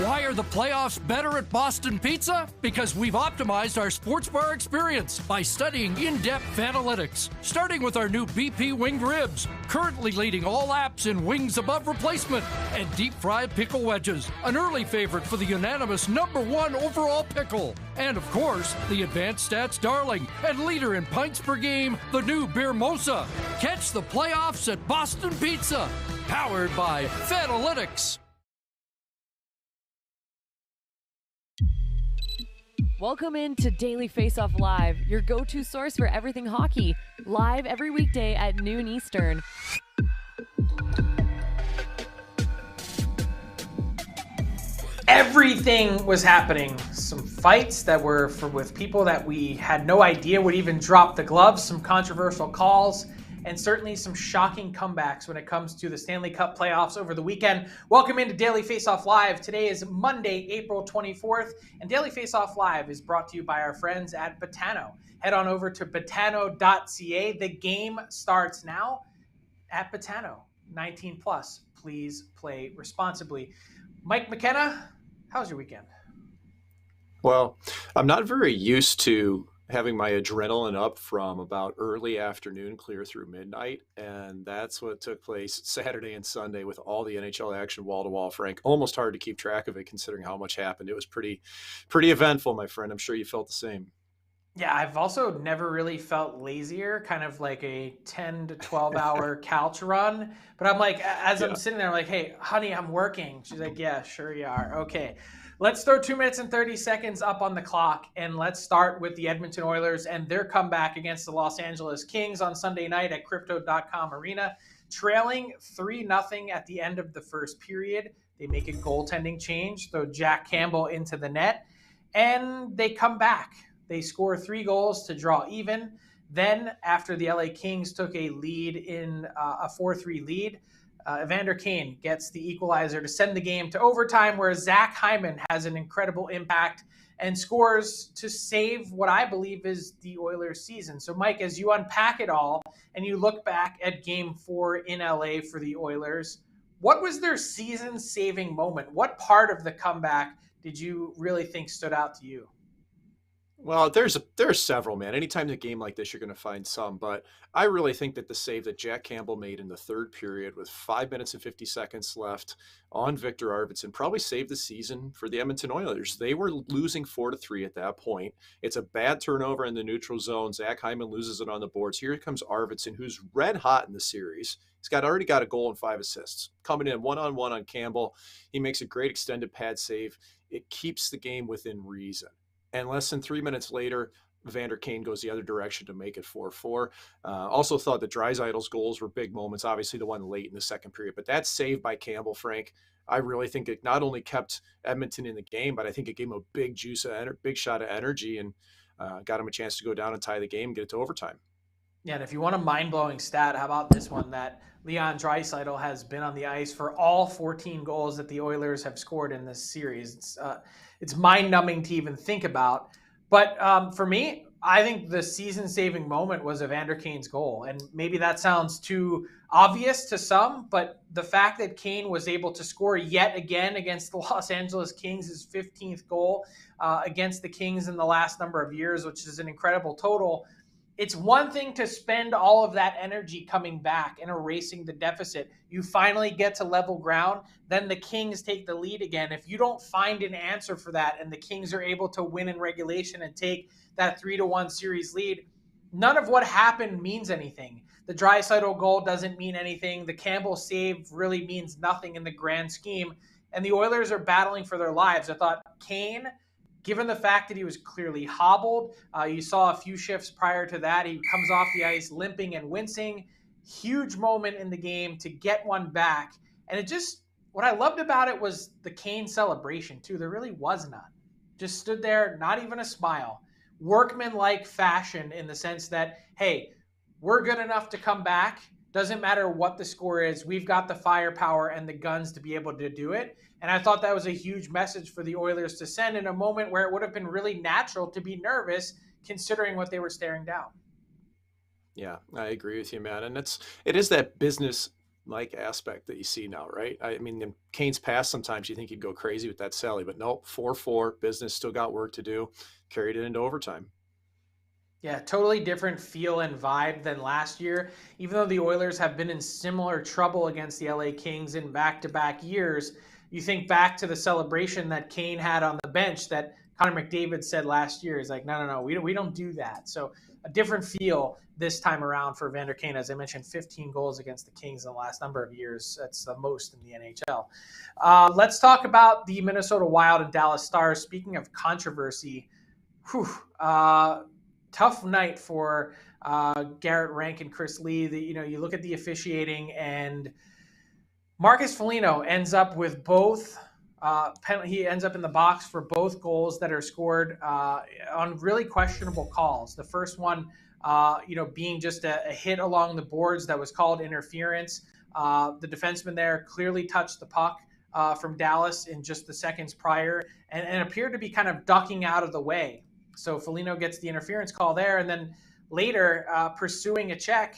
Why are the playoffs better at Boston Pizza? Because we've optimized our sports bar experience by studying in-depth analytics, starting with our new BP winged ribs, currently leading all apps in wings above replacement, and deep-fried pickle wedges, an early favorite for the unanimous #1 overall pickle. And of course, the advanced stats darling and leader in pints per game, the new Beer Mosa. Catch the playoffs at Boston Pizza, powered by Fanalytics. Welcome in to Daily Faceoff Live, your go-to source for everything hockey, live every weekday at noon Eastern. Everything was happening. Some fights that were with people that we had no idea would even drop the gloves, some controversial calls, and certainly some shocking comebacks when it comes to the Stanley Cup playoffs over the weekend. Welcome into Daily Faceoff Live. Today is Monday, April 24th, and Daily Faceoff Live is brought to you by our friends at Betano. Head on over to betano.ca. The game starts now at Betano. 19 plus. Please play responsibly. Mike McKenna, how's your weekend? Well, I'm not very used to having my adrenaline up from about early afternoon clear through midnight, and that's what took place Saturday and Sunday with all the NHL action wall to wall, Frank. Almost hard to keep track of it considering how much happened. It was pretty eventful, my friend. I'm sure you felt the same. Yeah, I've also never really felt lazier, kind of like a 10 to 12 hour couch run. But I'm like, I'm sitting there, I'm like, hey, honey, I'm working. She's like, yeah, sure you are. Okay. Let's throw 2 minutes and 30 seconds up on the clock, and let's start with the Edmonton Oilers and their comeback against the Los Angeles Kings on Sunday night at Crypto.com Arena. Trailing 3-0 at the end of the first period. They make a goaltending change, throw Jack Campbell into the net, and they come back. They score 3 goals to draw even. Then, after the LA Kings took a lead in a 4-3 lead, Evander Kane gets the equalizer to send the game to overtime, where Zach Hyman has an incredible impact and scores to save what I believe is the Oilers' season. So, Mike, as you unpack it all and you look back at Game 4 in LA for the Oilers, what was their season-saving moment? What part of the comeback did you really think stood out to you? Well, there's several, man. Anytime in a game like this, you're going to find some. But I really think that the save that Jack Campbell made in the third period with 5 minutes and 50 seconds left on Victor Arvidsson probably saved the season for the Edmonton Oilers. They were losing 4-3 at that point. It's a bad turnover in the neutral zone. Zach Hyman loses it on the boards. Here comes Arvidsson, who's red hot in the series. He's already got a goal and 5 assists. Coming in one-on-one on Campbell. He makes a great extended pad save. It keeps the game within reason. And less than 3 minutes later, Evander Kane goes the other direction to make it 4-4. Also thought that Draisaitl's goals were big moments, obviously the one late in the second period. But that save by Campbell, Frank, I really think it not only kept Edmonton in the game, but I think it gave him a big big shot of energy and got him a chance to go down and tie the game and get it to overtime. Yeah, and if you want a mind-blowing stat, how about this one, that Leon Draisaitl has been on the ice for all 14 goals that the Oilers have scored in this series. It's mind-numbing to even think about. But for me, I think the season-saving moment was Evander Kane's goal. And maybe that sounds too obvious to some, but the fact that Kane was able to score yet again against the Los Angeles Kings, his 15th goal against the Kings in the last number of years, which is an incredible total. It's one thing to spend all of that energy coming back and erasing the deficit. You finally get to level ground. Then the Kings take the lead again. If you don't find an answer for that and the Kings are able to win in regulation and take that 3-1 series lead, none of what happened means anything. The Draisaitl goal doesn't mean anything. The Campbell save really means nothing in the grand scheme. And the Oilers are battling for their lives. I thought Kane, given the fact that he was clearly hobbled, you saw a few shifts prior to that. He comes off the ice limping and wincing. Huge moment in the game to get one back. And what I loved about it was the Kane celebration too. There really was none. Just stood there, not even a smile. Workman-like fashion in the sense that, hey, we're good enough to come back. Doesn't matter what the score is. We've got the firepower and the guns to be able to do it. And I thought that was a huge message for the Oilers to send in a moment where it would have been really natural to be nervous considering what they were staring down. Yeah, I agree with you, man. And it is that business Mike aspect that you see now, right? I mean, in Kane's past, sometimes you think he'd go crazy with that Sally, but nope, 4-4, business, still got work to do, carried it into overtime. Yeah, totally different feel and vibe than last year. Even though the Oilers have been in similar trouble against the LA Kings in back-to-back years, you think back to the celebration that Kane had on the bench that Connor McDavid said last year. He's like, no, we don't do that. So a different feel this time around for Vander Kane. As I mentioned, 15 goals against the Kings in the last number of years. That's the most in the NHL. Let's talk about the Minnesota Wild and Dallas Stars. Speaking of controversy, tough night for Garrett Rank and Chris Lee. You look at the officiating, and Marcus Foligno ends up with both. He ends up in the box for both goals that are scored on really questionable calls. The first one, being just a hit along the boards that was called interference. The defenseman there clearly touched the puck from Dallas in just the seconds prior and appeared to be kind of ducking out of the way. So Foligno gets the interference call there, and then later, pursuing a check,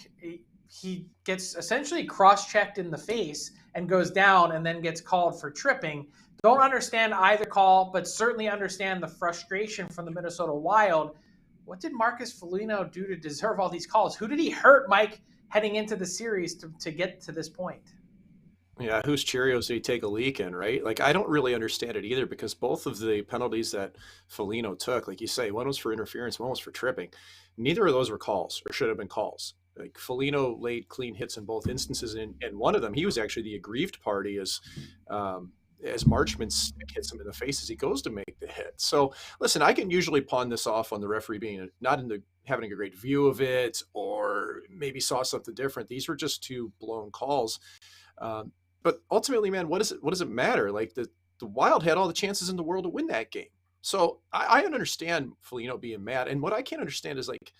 he gets essentially cross-checked in the face and goes down and then gets called for tripping. Don't understand either call, but certainly understand the frustration from the Minnesota Wild. What did Marcus Foligno do to deserve all these calls? Who did he hurt, Mike, heading into the series to get to this point? Yeah, whose Cheerios did he take a leak in, right? Like, I don't really understand it either, because both of the penalties that Foligno took, like you say, one was for interference, one was for tripping. Neither of those were calls or should have been calls. Like, Foligno laid clean hits in both instances, and one of them, he was actually the aggrieved party as Marchman hits him in the face as he goes to make the hit. So, listen, I can usually pawn this off on the referee being not into having a great view of it or maybe saw something different. These were just two blown calls. But ultimately, man, what does it matter? Like, the Wild had all the chances in the world to win that game. So I understand Foligno being mad. And what I can't understand is, like,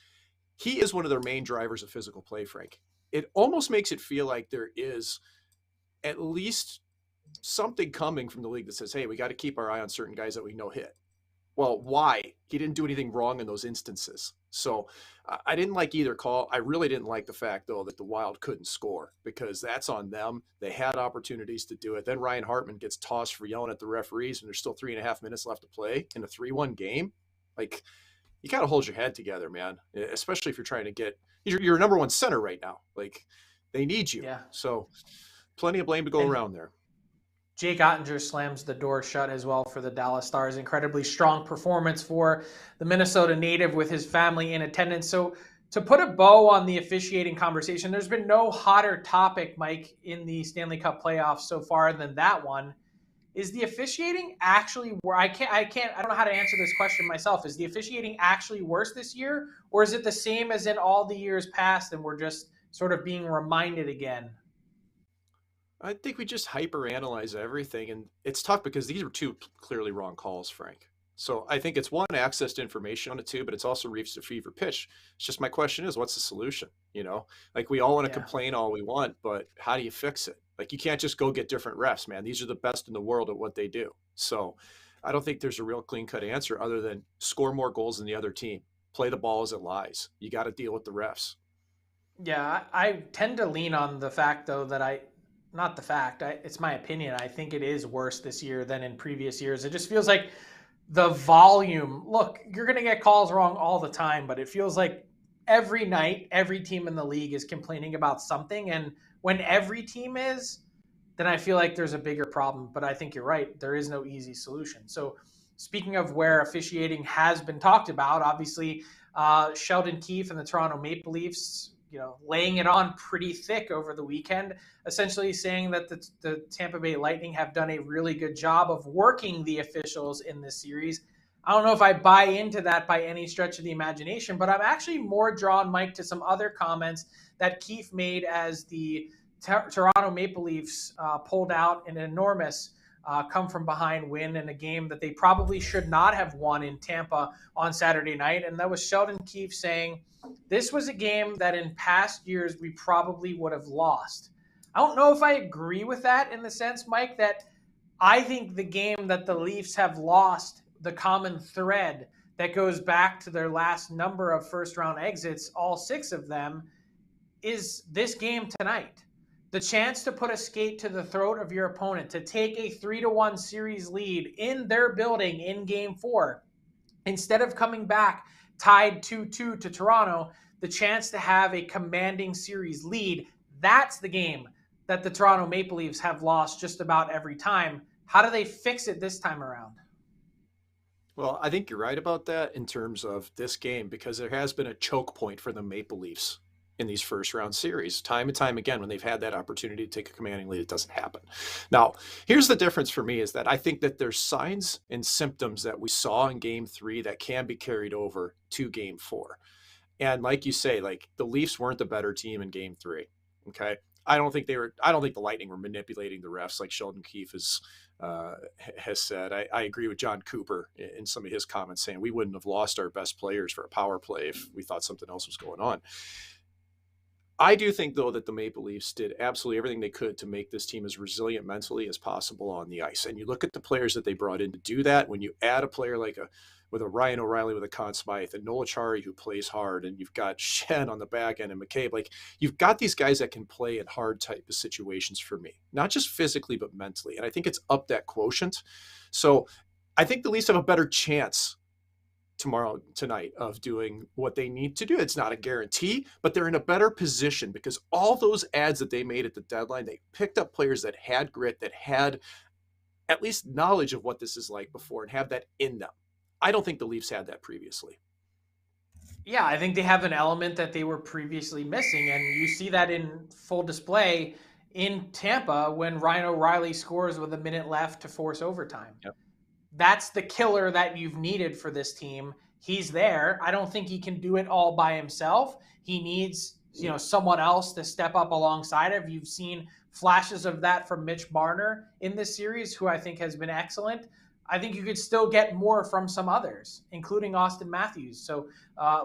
he is one of their main drivers of physical play, Frank. It almost makes it feel like there is at least something coming from the league that says, hey, we got to keep our eye on certain guys that we know hit. Well, why? He didn't do anything wrong in those instances. So I didn't like either call. I really didn't like the fact, though, that the Wild couldn't score, because that's on them. They had opportunities to do it. Then Ryan Hartman gets tossed for yelling at the referees, and there's still 3.5 minutes left to play in a 3-1 game. Like, you got to hold your head together, man, especially if you're trying to get – you're number one center right now. Like, they need you. Yeah. So plenty of blame to go around there. Jake Ottinger slams the door shut as well for the Dallas Stars. Incredibly strong performance for the Minnesota native with his family in attendance. So to put a bow on the officiating conversation, there's been no hotter topic, Mike, in the Stanley Cup playoffs so far than that one. Is the officiating actually where I don't know how to answer this question myself. Is the officiating actually worse this year, or is it the same as in all the years past and we're just sort of being reminded again? I think we just hyper-analyze everything, and it's tough because these are two clearly wrong calls, Frank. So I think it's one, access to information on it too, but it's also reached a fever pitch. It's just, my question is, what's the solution? Like, we all want to complain all we want, but how do you fix it? Like, you can't just go get different refs, man. These are the best in the world at what they do. So I don't think there's a real clean-cut answer other than score more goals than the other team. Play the ball as it lies. You got to deal with the refs. Yeah, I tend to lean on the fact, though, that it's my opinion. I think it is worse this year than in previous years. It just feels like the volume. Look, you're going to get calls wrong all the time, but it feels like every night, every team in the league is complaining about something. And when every team is, then I feel like there's a bigger problem. But I think you're right. There is no easy solution. So speaking of where officiating has been talked about, obviously Sheldon Keefe and the Toronto Maple Leafs, laying it on pretty thick over the weekend, essentially saying that the Tampa Bay Lightning have done a really good job of working the officials in this series. I don't know if I buy into that by any stretch of the imagination, but I'm actually more drawn, Mike, to some other comments that Keefe made as the Toronto Maple Leafs pulled out an enormous come-from-behind win in a game that they probably should not have won in Tampa on Saturday night. And that was Sheldon Keefe saying, this was a game that in past years we probably would have lost. I don't know if I agree with that in the sense, Mike, that I think the game that the Leafs have lost, the common thread that goes back to their last number of first-round exits, all 6 of them, is this game tonight. The chance to put a skate to the throat of your opponent, to take a 3-1 series lead in their building in Game 4, instead of coming back tied 2-2 to Toronto, the chance to have a commanding series lead, that's the game that the Toronto Maple Leafs have lost just about every time. How do they fix it this time around? Well, I think you're right about that in terms of this game, because there has been a choke point for the Maple Leafs in these first round series. Time and time again, when they've had that opportunity to take a commanding lead, it doesn't happen. Now, here's the difference for me is that I think that there's signs and symptoms that we saw in Game 3 that can be carried over to Game 4. And like you say, like the Leafs weren't the better team in Game 3. Okay. I don't think the Lightning were manipulating the refs like Sheldon Keefe has said. I agree with John Cooper in some of his comments saying we wouldn't have lost our best players for a power play if we thought something else was going on. I do think, though, that the Maple Leafs did absolutely everything they could to make this team as resilient mentally as possible on the ice. And you look at the players that they brought in to do that. When you add a player with a Ryan O'Reilly, with a Conn Smythe, and Noel Acciari, who plays hard, and you've got Shen on the back end and McCabe, like you've got these guys that can play in hard type of situations for me, not just physically, but mentally. And I think it's up that quotient. So I think the Leafs have a better chance tonight of doing what they need to do. It's not a guarantee, but they're in a better position because all those ads that they made at the deadline, they picked up players that had grit, that had at least knowledge of what this is like before and have that in them. I don't think the Leafs had that previously. Yeah, I think they have an element that they were previously missing, and you see that in full display in Tampa when Ryan O'Reilly scores with a minute left to force overtime. Yep. That's the killer that you've needed for this team. He's there. I don't think he can do it all by himself. He needs, someone else to step up alongside of. You've seen flashes of that from Mitch Marner in this series, who I think has been excellent. I think you could still get more from some others, including Austin Matthews. So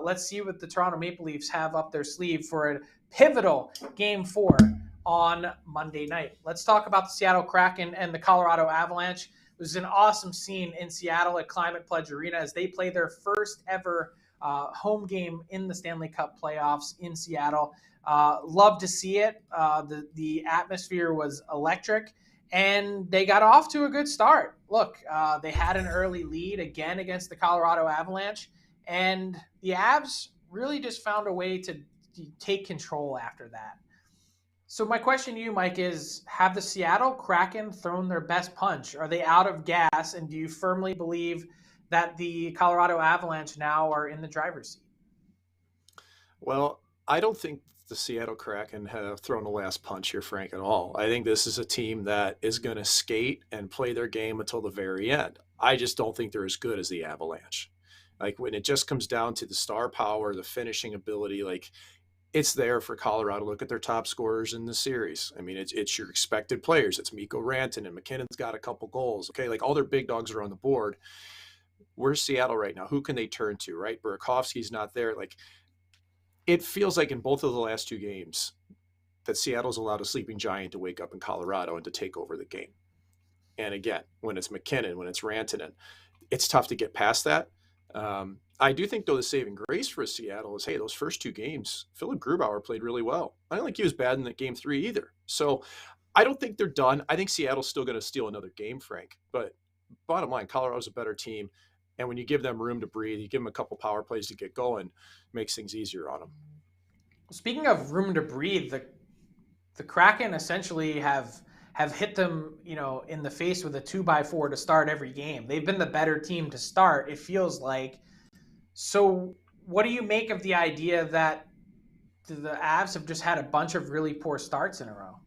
let's see what the Toronto Maple Leafs have up their sleeve for a pivotal Game 4 on Monday night. Let's talk about the Seattle Kraken and the Colorado Avalanche. It was an awesome scene in Seattle at Climate Pledge Arena as they play their first ever home game in the Stanley Cup playoffs in Seattle. Love to see it. The atmosphere was electric, and they got off to a good start. Look, they had an early lead again against the Colorado Avalanche, and the Avs really just found a way to take control after that. So my question to you, Mike, is have the Seattle Kraken thrown their best punch? Are they out of gas? And do you firmly believe that the Colorado Avalanche now are in the driver's seat? Well, I don't think the Seattle Kraken have thrown the last punch here, Frank, at all. I think this is a team that is going to skate and play their game until the very end. I just don't think they're as good as the Avalanche. Like when it just comes down to the star power, the finishing ability, like it's there for Colorado. Look at their top scorers in the series. I mean, it's your expected players. It's Mikko Rantanen, and McKinnon's got a couple goals. Okay, like all their big dogs are on the board. Where's Seattle right now? Who can they turn to, right? Burakovsky's not there. Like it feels like in both of the last two games that Seattle's allowed a sleeping giant to wake up in Colorado and to take over the game. And again, when it's McKinnon, when it's Rantanen, it's tough to get past that. I do think, though, the saving grace for Seattle is, hey, those first two games, Philip Grubauer played really well. I don't think he was bad in that Game 3 either. So I don't think they're done. I think Seattle's still going to steal another game, Frank. But bottom line, Colorado's a better team. And when you give them room to breathe, you give them a couple power plays to get going, it makes things easier on them. Speaking of room to breathe, the Kraken essentially have hit them, in the face with a 2x4 to start every game. They've been the better team to start, it feels like. So what do you make of the idea that the Avs have just had a bunch of really poor starts in a row?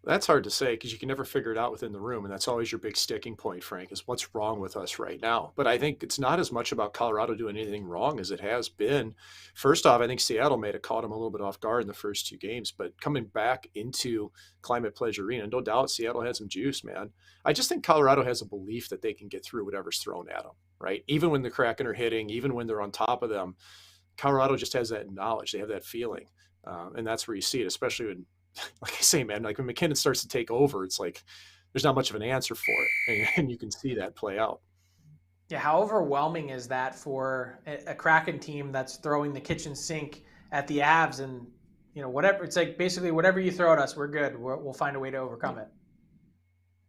That's hard to say because you can never figure it out within the room. And that's always your big sticking point, Frank, is what's wrong with us right now. But I think it's not as much about Colorado doing anything wrong as it has been. First off, I think Seattle may have caught them a little bit off guard in the first two games, but coming back into Climate Pledge Arena, no doubt Seattle had some juice, man. I just think Colorado has a belief that they can get through whatever's thrown at them, right? Even when the Kraken are hitting, even when they're on top of them, Colorado just has that knowledge. They have that feeling. And that's where you see it, especially when, like I say, man, like when McKinnon starts to take over, it's like there's not much of an answer for it. And you can see that play out. Yeah, how overwhelming is that for a Kraken team that's throwing the kitchen sink at the Avs? And, whatever. It's like basically whatever you throw at us, we're good. We'll find a way to overcome it.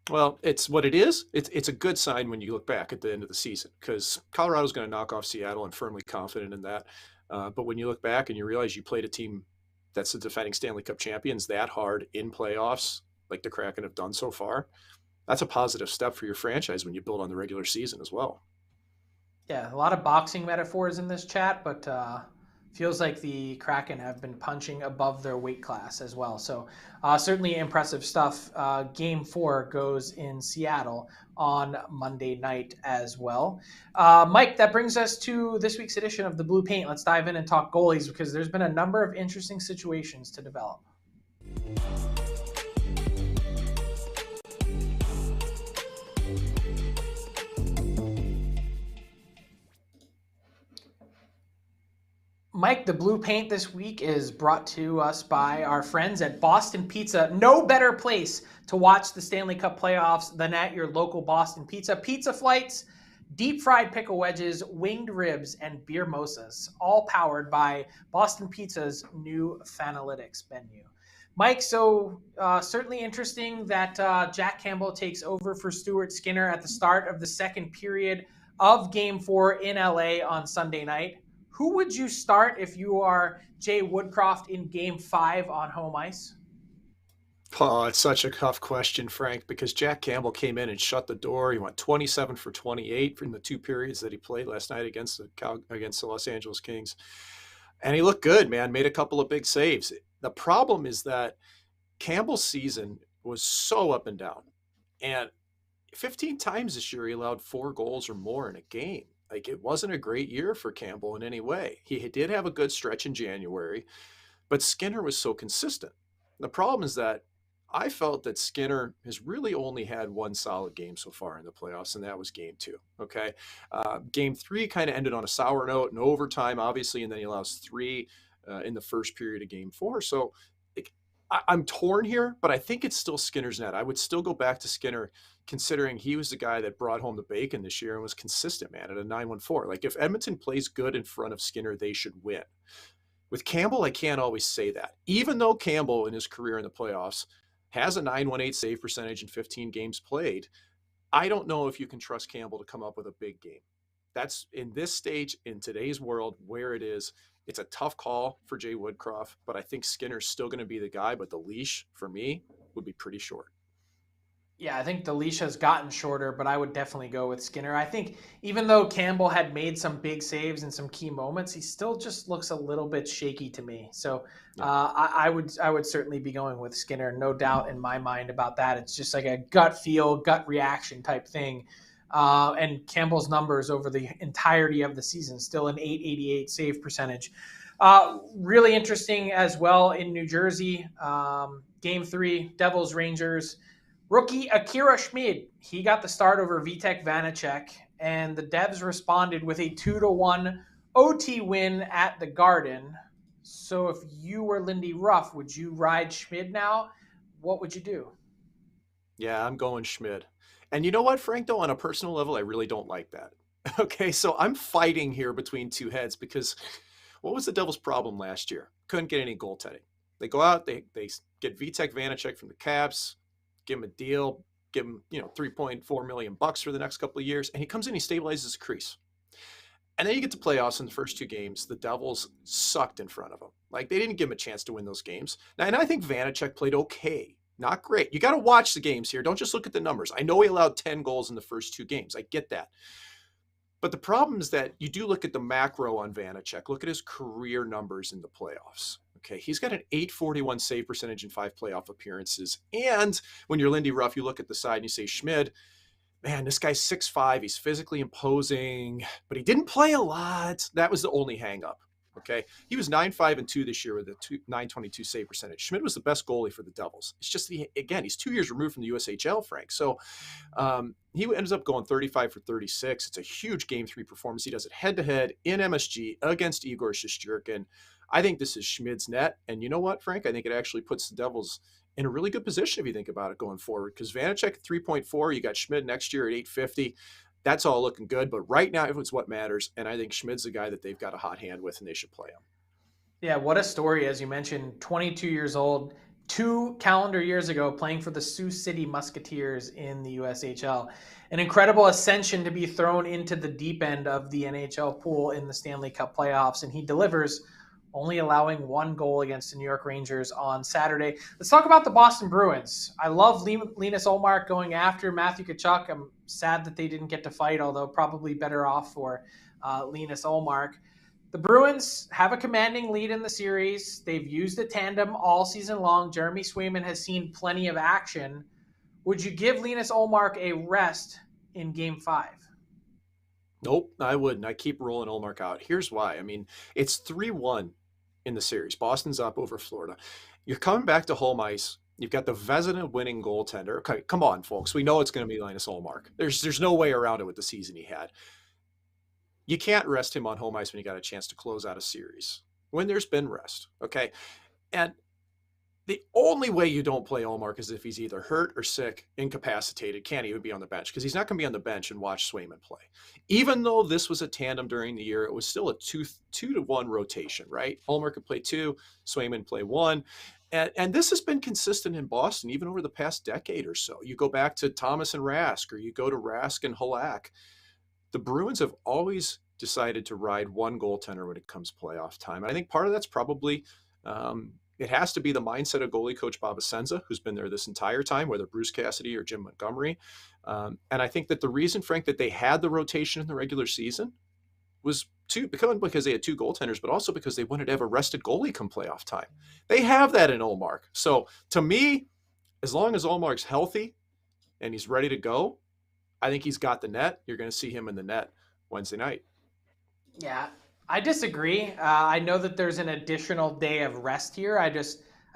Well, it's what it is. It's a good sign when you look back at the end of the season, because Colorado's going to knock off Seattle. I'm firmly confident in that. But when you look back and you realize you played a team that's the defending Stanley Cup champions that hard in playoffs, like the Kraken have done so far, that's a positive step for your franchise when you build on the regular season as well. Yeah, a lot of boxing metaphors in this chat, but feels like the Kraken have been punching above their weight class as well. So certainly impressive stuff. Game 4 goes in Seattle on Monday night as well. Mike, that brings us to this week's edition of the Blue Paint. Let's dive in and talk goalies, because there's been a number of interesting situations to develop. Mike, the Blue Paint this week is brought to us by our friends at Boston Pizza. No better place to watch the Stanley Cup playoffs than at your local Boston Pizza. Pizza flights, deep fried pickle wedges, winged ribs, and beer mosas, all powered by Boston Pizza's new Fanalytics menu. Mike, so certainly interesting that Jack Campbell takes over for Stuart Skinner at the start of the second period of Game 4 in LA on Sunday night. Who would you start if you are Jay Woodcroft in Game 5 on home ice? Oh, it's such a tough question, Frank, because Jack Campbell came in and shut the door. He went 27 for 28 in the 2 periods that he played last night against the Los Angeles Kings. And he looked good, man, made a couple of big saves. The problem is that Campbell's season was so up and down. And 15 times this year, he allowed 4 goals or more in a game. Like, it wasn't a great year for Campbell in any way. He did have a good stretch in January, but Skinner was so consistent. The problem is that I felt that Skinner has really only had one solid game so far in the playoffs, and that was Game 2. Okay. Game 3 kind of ended on a sour note in overtime, obviously, and then he allows 3 in the first period of Game 4. So I'm torn here, but I think it's still Skinner's net. I would still go back to Skinner, considering he was the guy that brought home the bacon this year and was consistent, man, at a 9-1-4. Like, if Edmonton plays good in front of Skinner, they should win. With Campbell, I can't always say that. Even though Campbell in his career in the playoffs has a 918 save percentage in 15 games played, I don't know if you can trust Campbell to come up with a big game. That's, in this stage, in today's world, where it is. It's a tough call for Jay Woodcroft, but I think Skinner's still going to be the guy, but the leash, for me, would be pretty short. Yeah, I think the leash has gotten shorter, but I would definitely go with Skinner. I think even though Campbell had made some big saves in some key moments, he still just looks a little bit shaky to me. So I would certainly be going with Skinner. No doubt in my mind about that. It's just like a gut feel, gut reaction type thing. And Campbell's numbers over the entirety of the season, still an .888 save percentage. Really interesting as well in New Jersey. Game 3, Devils Rangers. Rookie Akira Schmid, he got the start over Vitek Vanacek, and the Devs responded with a 2-1 OT win at the Garden. So if you were Lindy Ruff, would you ride Schmid now? What would you do? Yeah, I'm going Schmid. And you know what, Frank, though, on a personal level, I really don't like that. Okay, so I'm fighting here between two heads, because what was the Devils' problem last year? Couldn't get any goaltending. They go out, they get Vitek Vanacek from the Caps, give him a deal, give him, $3.4 million for the next couple of years, and he comes in, he stabilizes the crease. And then you get to playoffs in the first 2 games, the Devils sucked in front of him. Like, they didn't give him a chance to win those games. Now, and I think Vanacek played okay. Not great. You got to watch the games here. Don't just look at the numbers. I know he allowed 10 goals in the first 2 games. I get that. But the problem is that you do look at the macro on Vanacek. Look at his career numbers in the playoffs. Okay, he's got an .841 save percentage in 5 playoff appearances. And when you're Lindy Ruff, you look at the side and you say, Schmid, man, this guy's 6'5", he's physically imposing, but he didn't play a lot. That was the only hang-up. Okay, he was 9-5-2 this year with a .922 save percentage. Schmid was the best goalie for the Devils. It's just, again, he's 2 years removed from the USHL, Frank. So he ends up going 35 for 36. It's a huge Game 3 performance. He does it head-to-head in MSG against Igor Shesterkin. I think this is Schmid's net. And you know what, Frank? I think it actually puts the Devils in a really good position if you think about it going forward. Because Vanacek at 3.4, you got Schmid next year at 850. That's all looking good. But right now, it's what matters. And I think Schmid's the guy that they've got a hot hand with, and they should play him. Yeah, what a story, as you mentioned, 22 years old, 2 calendar years ago, playing for the Sioux City Musketeers in the USHL. An incredible ascension to be thrown into the deep end of the NHL pool in the Stanley Cup playoffs, and he delivers, only allowing 1 goal against the New York Rangers on Saturday. Let's talk about the Boston Bruins. I love Linus Ullmark going after Matthew Tkachuk. I'm sad that they didn't get to fight, although probably better off for Linus Ullmark. The Bruins have a commanding lead in the series. They've used a tandem all season long. Jeremy Swayman has seen plenty of action. Would you give Linus Ullmark a rest in Game 5? Nope, I wouldn't. I keep rolling Ullmark out. Here's why. I mean, it's 3-1 in the series. Boston's up over Florida. You're coming back to home ice. You've got the Vezina winning goaltender. Okay, come on, folks. We know it's going to be Linus Ullmark. There's no way around it with the season he had. You can't rest him on home ice when you got a chance to close out a series, when there's been rest, okay? And the only way you don't play Ullmark is if he's either hurt or sick, incapacitated, can't even be on the bench, because he's not going to be on the bench and watch Swayman play. Even though this was a tandem during the year, it was still a 2-to-1 rotation, right? Ullmark could play 2, Swayman play 1. And this has been consistent in Boston, even over the past decade or so. You go back to Thomas and Rask, or you go to Rask and Halak. The Bruins have always decided to ride one goaltender when it comes playoff time. And I think part of that's probably, it has to be the mindset of goalie coach Bob Essenza, who's been there this entire time, whether Bruce Cassidy or Jim Montgomery. And I think that the reason, Frank, that they had the rotation in the regular season was because they had 2 goaltenders, but also because they wanted to have a rested goalie come playoff time. They have that in Ullmark. So to me, as long as Ullmark's healthy and he's ready to go, I think he's got the net. You're going to see him in the net Wednesday night. Yeah, I disagree. I know that there's an additional day of rest here. I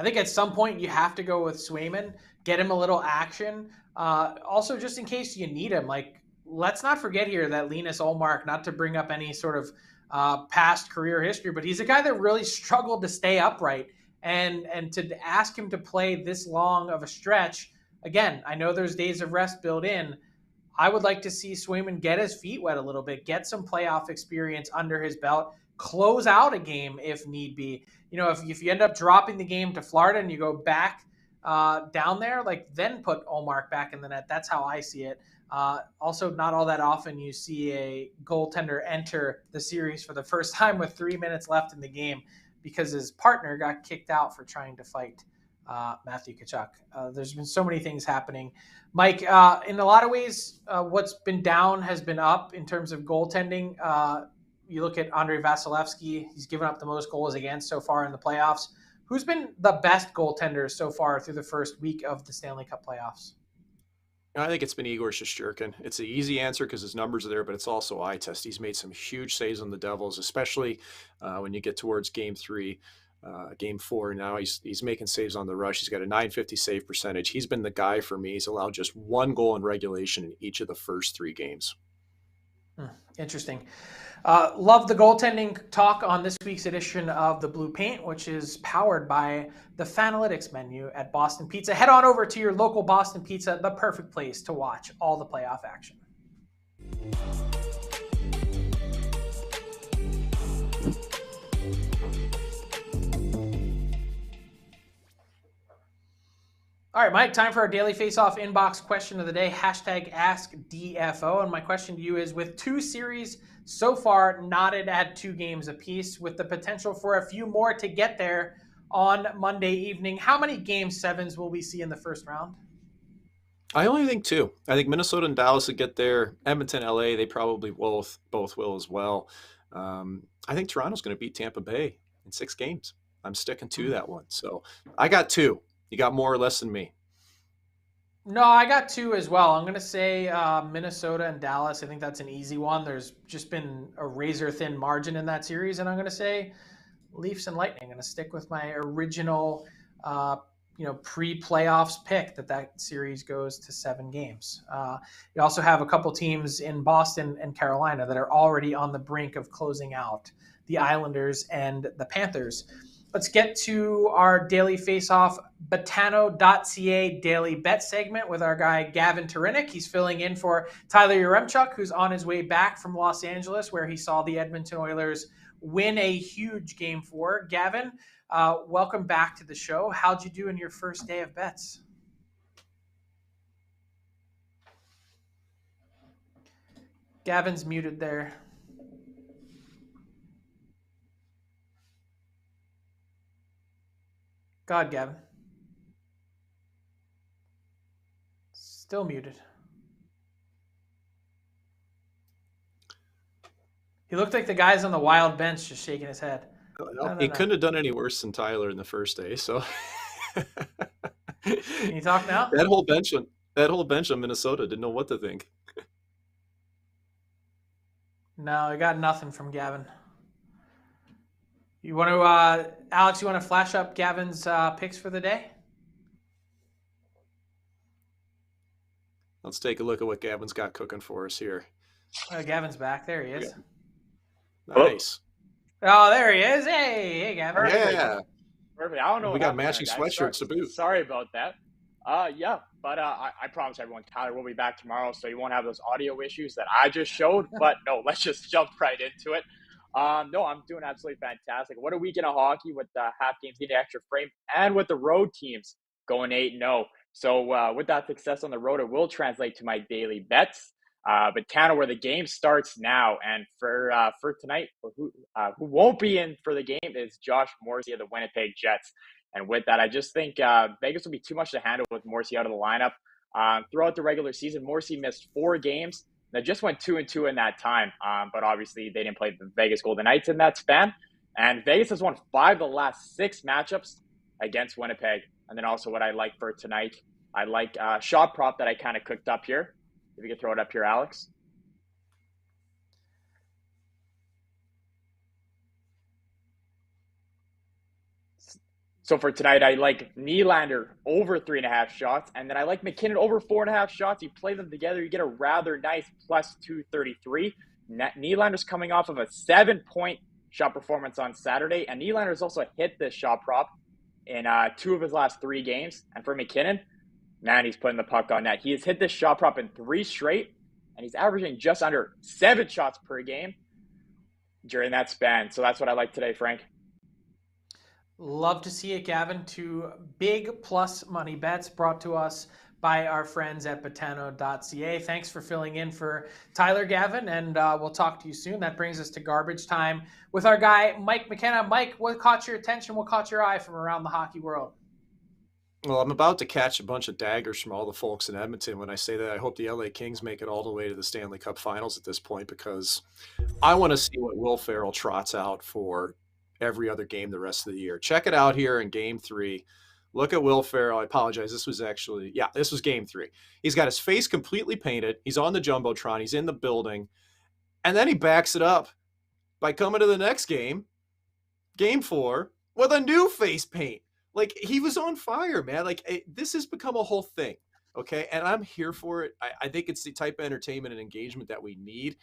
think at some point you have to go with Swayman, get him a little action. Also, just in case you need him, like, let's not forget here that Linus Ullmark, not to bring up any sort of past career history, but he's a guy that really struggled to stay upright. And to ask him to play this long of a stretch, again, I know there's days of rest built in. I would like to see Swayman get his feet wet a little bit, get some playoff experience under his belt, close out a game if need be. You know, if you end up dropping the game to Florida and you go back down there, like, then put Ullmark back in the net. That's how I see it. Also, not all that often you see a goaltender enter the series for the first time with 3 minutes left in the game because his partner got kicked out for trying to fight Matthew Tkachuk. There's been so many things happening. Mike, in a lot of ways, what's been down has been up in terms of goaltending. You look at Andrei Vasilevsky, he's given up the most goals against so far in the playoffs. Who's been the best goaltender so far through the first week of the Stanley Cup playoffs? I think it's been Igor Shesterkin. It's an easy answer because his numbers are there, but it's also eye test. He's made some huge saves on the Devils, especially when you get towards Game 3. Game 4 now he's making saves on the rush. He's got a .950 save percentage. He's been the guy for me. He's allowed just 1 goal in regulation in each of the first 3 games. Interesting. Love the goaltending talk on this week's edition of the Blue Paint, which is powered by the Fanalytics menu at Boston Pizza. Head on over to your local Boston Pizza, the perfect place to watch all the playoff action. All right, Mike, time for our daily face-off inbox question of the day, hashtag AskDFO. And my question to you is, with 2 series so far knotted at 2 games apiece, with the potential for a few more to get there on Monday evening, how many Game 7s will we see in the first round? I only think 2. I think Minnesota and Dallas would get there. Edmonton, LA, they probably both will as well. I think Toronto's going to beat Tampa Bay in 6 games. I'm sticking to that one. So I got 2. You got more or less than me? No, I got 2 as well. I'm going to say Minnesota and Dallas. I think that's an easy one. There's just been a razor-thin margin in that series, and I'm going to say Leafs and Lightning. I'm going to stick with my original, pre-playoffs pick that series goes to 7 games. You also have a couple teams in Boston and Carolina that are already on the brink of closing out, the Islanders and the Panthers. Let's get to our daily face-off Betano.ca daily bet segment with our guy Gavin Turinik. He's filling in for Tyler Yaremchuk, who's on his way back from Los Angeles, where he saw the Edmonton Oilers win a huge Game 4. Gavin, welcome back to the show. How'd you do in your first day of bets? Gavin's muted there. God, Gavin. Still muted. He looked like the guys on the wild bench just shaking his head. He couldn't have done any worse than Tyler in the first day. So Can you talk now? That whole bench on Minnesota didn't know what to think. No, I got nothing from Gavin. You want to, Alex? You want to flash up Gavin's picks for the day? Let's take a look at what Gavin's got cooking for us here. Gavin's back. There he is. Nice. Oh, there he is. Hey, Gavin. Yeah. Perfect. I don't know. We got matching sweatshirts to boot. Sorry about that. But I promise everyone, Tyler will be back tomorrow, so you won't have those audio issues that I just showed. But no, let's just jump right into it. No, I'm doing absolutely fantastic. What a weekend of hockey with half games needing extra frame, and with the road teams going 8-0. So with that success on the road, it will translate to my daily bets. But Tanner, where the game starts now, and for tonight, who won't be in for the game is Josh Morrissey of the Winnipeg Jets. And with that, I just think Vegas will be too much to handle with Morrissey out of the lineup. Throughout the regular season, Morrissey missed 4 games. That just went 2-2 in that time. But obviously, they didn't play the Vegas Golden Knights in that span. And Vegas has won 5 of the last 6 matchups against Winnipeg. And then also what I like for tonight, I like shot prop that I kind of cooked up here. If you could throw it up here, Alex. So for tonight, I like Nylander over 3.5 shots, and then I like McKinnon over 4.5 shots. You play them together, you get a rather nice plus 233. Nylander's coming off of a 7-point shot performance on Saturday, and Nylander's also hit this shot prop in 2 of his last 3 games. And for McKinnon, man, he's putting the puck on net. He has hit this shot prop in 3 straight, and he's averaging just under 7 shots per game during that span. So that's what I like today, Frank. Love to see it, Gavin. 2 big plus money bets brought to us by our friends at Botano.ca. Thanks for filling in for Tyler, Gavin, and we'll talk to you soon. That brings us to garbage time with our guy, Mike McKenna. Mike, what caught your attention? What caught your eye from around the hockey world? Well, I'm about to catch a bunch of daggers from all the folks in Edmonton when I say that I hope the LA Kings make it all the way to the Stanley Cup Finals at this point, because I want to see what Will Ferrell trots out for every other game the rest of the year. Check it out here in Game 3. Look at Will Ferrell. I apologize. This was Game 3. He's got his face completely painted. He's on the Jumbotron. He's in the building. And then he backs it up by coming to the next game, Game 4, with a new face paint. Like, he was on fire, man. Like, this has become a whole thing, okay? And I'm here for it. I think it's the type of entertainment and engagement that we need.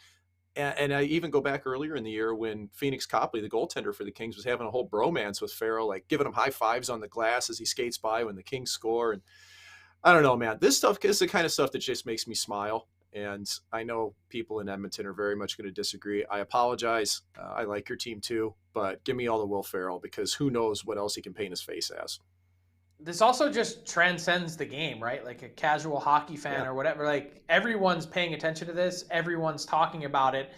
And I even go back earlier in the year when Phoenix Copley, the goaltender for the Kings, was having a whole bromance with Ferrell, like giving him high fives on the glass as he skates by when the Kings score. And I don't know, man, this stuff is the kind of stuff that just makes me smile. And I know people in Edmonton are very much going to disagree. I apologize. I like your team too, but give me all the Will Ferrell, because who knows what else he can paint his face as. This also just transcends the game, right? Like a casual hockey fan or whatever. Like, everyone's paying attention to this. Everyone's talking about it,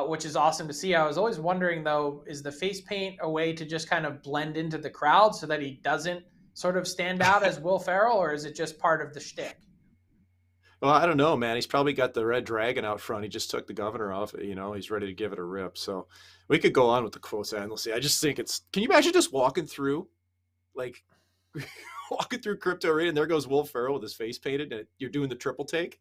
which is awesome to see. I was always wondering, though, is the face paint a way to just kind of blend into the crowd so that he doesn't sort of stand out as Will Ferrell, or is it just part of the shtick? Well, I don't know, man. He's probably got the red dragon out front. He just took the governor off it. You know, he's ready to give it a rip. So we could go on with the quotes endlessly. I just think can you imagine just walking through Crypto Arena, and there goes Will Ferrell with his face painted, and you're doing the triple take?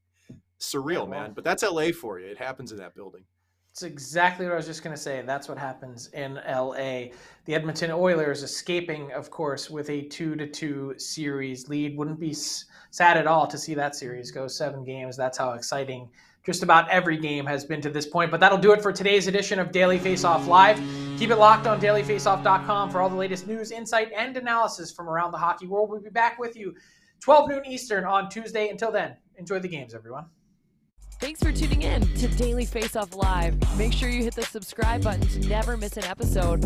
Surreal, man. But that's LA for you. It happens in that building. It's exactly what I was just going to say. That's what happens in LA. The Edmonton Oilers escaping, of course, with a 2-2 series lead. Wouldn't be sad at all to see that series go 7 games. That's how exciting just about every game has been to this point. But that'll do it for today's edition of Daily Faceoff Live. Keep it locked on dailyfaceoff.com for all the latest news, insight, and analysis from around the hockey world. We'll be back with you 12 noon Eastern on Tuesday. Until then, enjoy the games, everyone. Thanks for tuning in to Daily Faceoff Live. Make sure you hit the subscribe button to never miss an episode.